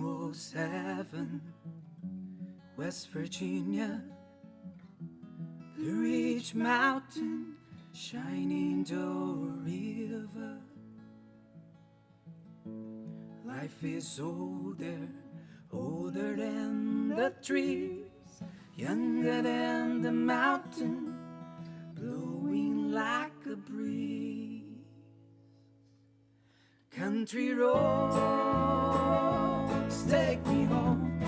107, West Virginia, Blue Ridge Mountain, Shenandoah River. Life is older, older than the trees, younger than the mountain, blowing like a breeze. Country roads take me home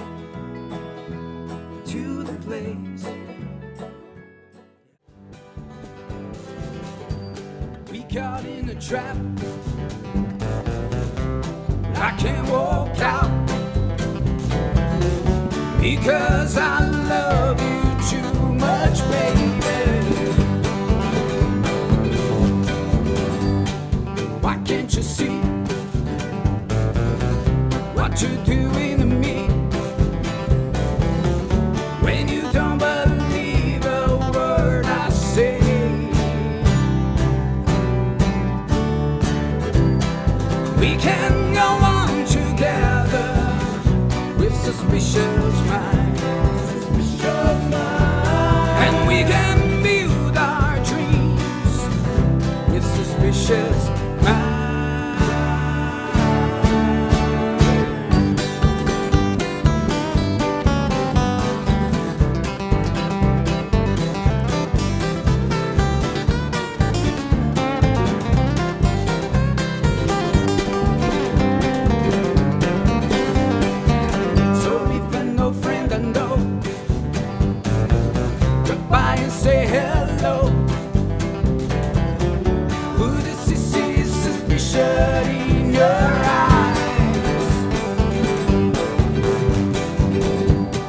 to the place we got in a trap. I can't walk out because I love you too much, baby. Why can't you see what you're doing to me when you don't believe a word I say? We can go on together with suspicious minds, and we can build our dreams with suspicious minds. Say hello. Would you see suspicion in your eyes?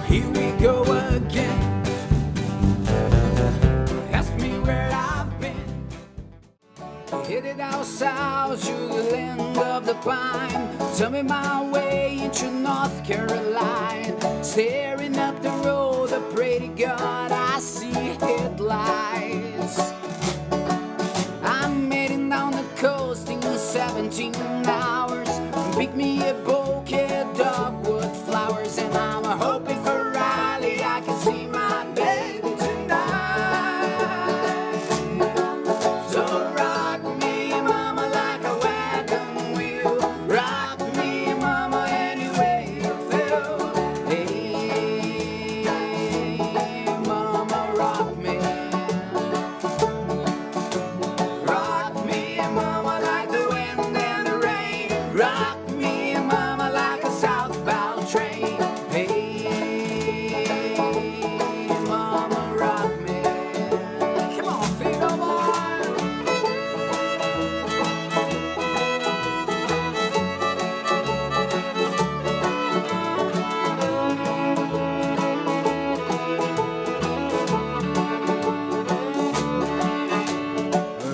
Here we go again. Ask me where I've been. Headed out south to the land of the pine. Tell me my way into North Carolina. Staring up the road, I pray to God I see headlights. I'm heading down the coast in 17 hours. Pick me a bouquet of dogwood flowers, and I'm hoping for Riley I can see my baby tonight. So rock me, mama, like a wagon wheel. Rock me, mama, any way you feel. Hey, mama, rock me. Rock me, mama, like the wind and the rain. Rock me, mama, like a southbound train. Hey, mama, rock me. Come on, Figo boy.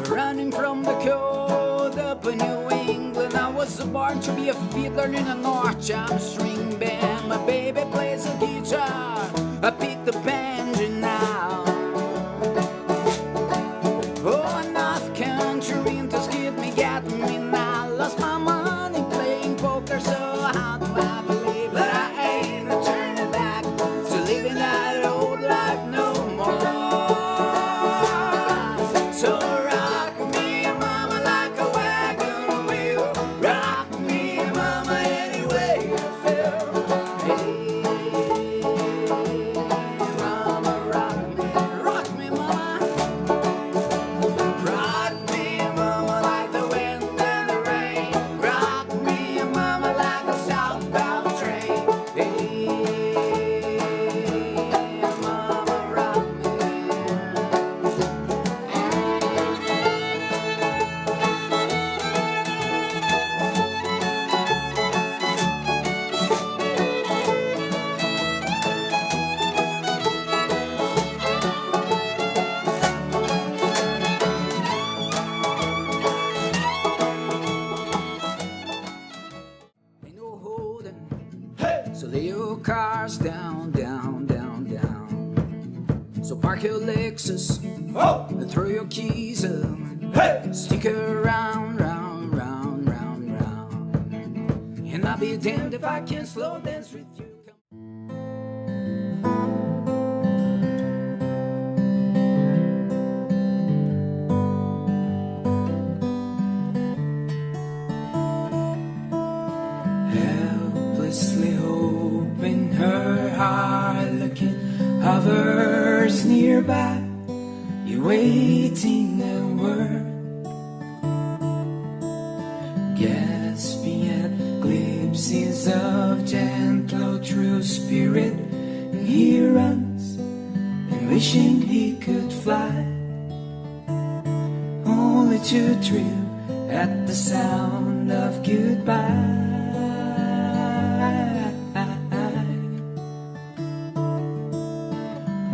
Running from the cold up in New England, I was born to be a fiddler in a North Jam string band. My baby plays the guitar, I pick the banjo now. Oh, North Country interest get me now. Lost my money playing poker, so how do I believe that I ain't no turning back to living that old life no more? So rock me, mama, like a wagon wheel. Rock me, mama, any way you feel. Hey, mama, rock me, mama. Rock me, mama, like the wind and the rain. Rock me, mama, like a southbound train. Hey, mama, rock me. Ain't no holding. So lay your cars down, down, down, down. So park your Lexus and throw your keys up. Stick around, round, round, round, round. And I be damned if I can slow dance with you. Helplessly hoping her heart looking hovers nearby, you waiting a word, gasping at glimpses of gentle true spirit, and he runs and wishing he could fly, only to trip at the sound of goodbye.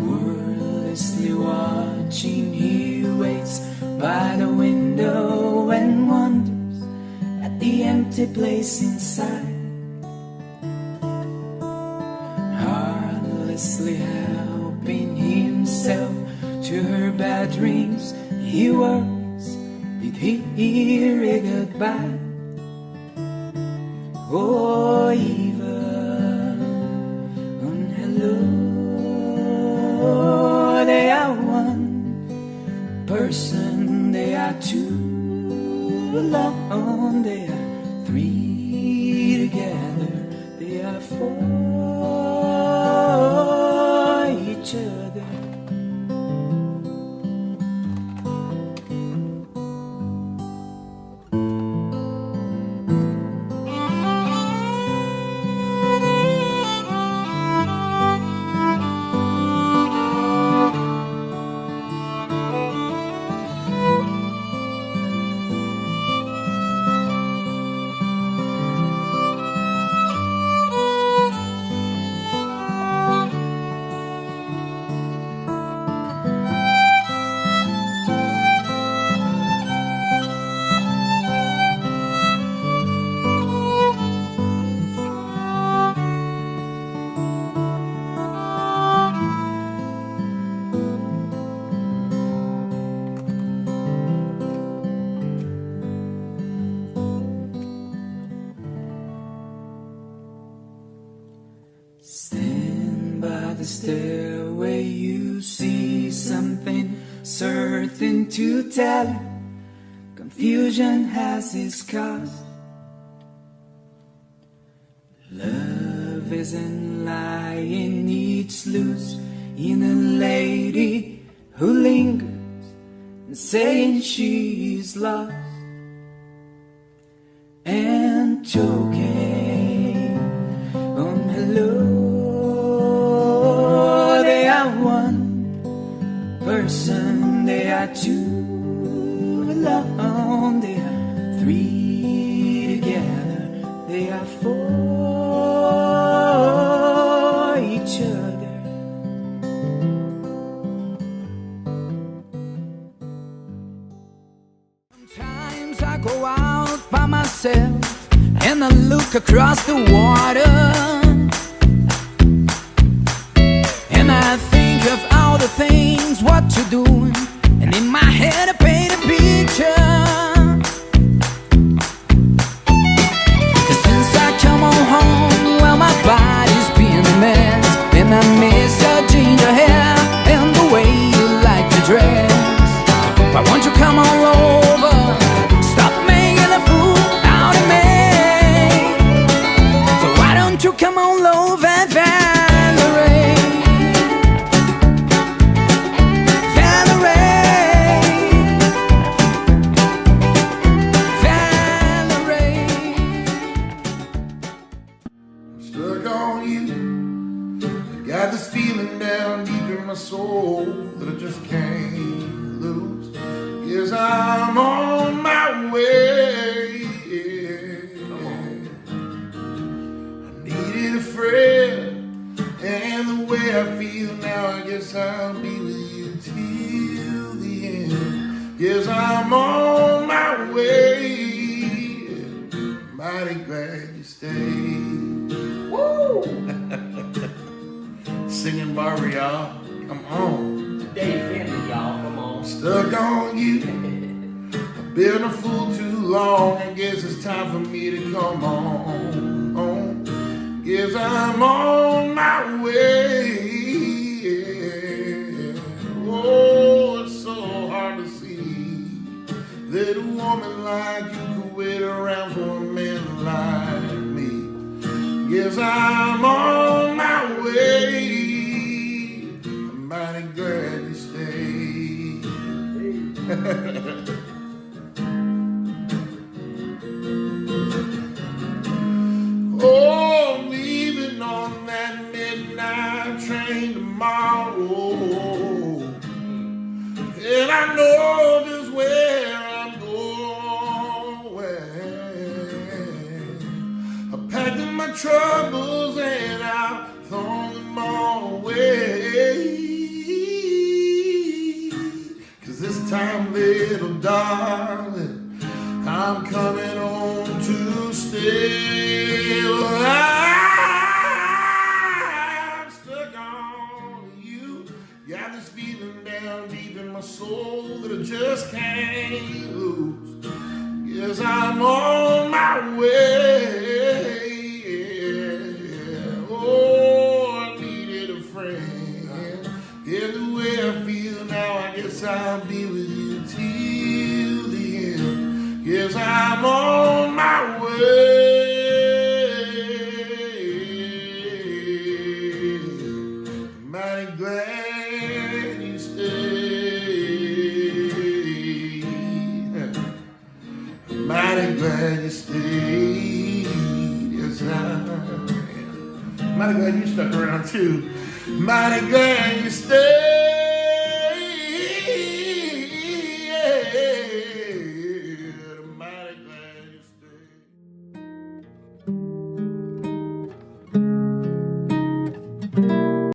Wordlessly watching, he waits by the window and wonders at the empty place inside. Heartlessly helping himself to her bad dreams, he worries, did he hear a goodbye? Oh, even on hello, they are one person, they are two alone, they are three together, they are for each other. Stand by the stairway, you see something certain to tell you. Confusion has its cost. Love isn't lying, it's loose in a lady who lingers and saying she's lost and choking on hello. They are one person, they are two alone, they are three together, they are for each other. Sometimes I go out by myself and I look across the water, and I think of all the things, what to do, and in my head I paint a picture. And since I come on home, well, my body's been a mess, and I miss your ginger hair and the way you like to dress. Why won't you come all over, stop making a fool out of me? So why don't you come on over, Valerie? Got this feeling down deep in my soul that I just can't lose. Yes, I'm on my way. I needed a friend, and the way I feel now, I guess I'll be with you till the end. Yes, I'm on my way. Mighty glad you stayed. Woo! Singing bar, y'all. Come on. Delfinópolis, y'all. Come on. Stuck on you. I've been a fool too long. I guess it's time for me to come on. Yes, I'm on my way. Oh, it's so hard to see that a woman like you could wait around for a man like me. Yes, I'm on my way. I'm mighty glad you stayed. Oh, I'm leaving on that midnight train tomorrow, and I know just where I'm going. I packed in my troubles and I thrown them all away. 'Cause this time, little darling, I'm coming home to stay. Well, I'm stuck on you. Got this feeling down deep in my soul that I just can't lose. Yes, I'm on my way. Oh, I needed a friend. Yeah, the way I feel now, I guess I'll be with you till the end. Yes, I'm on my way. Mighty glad you stayed. Mighty glad you stayed. Yes, I am. Mighty glad you stuck around too. Mighty glad you stayed.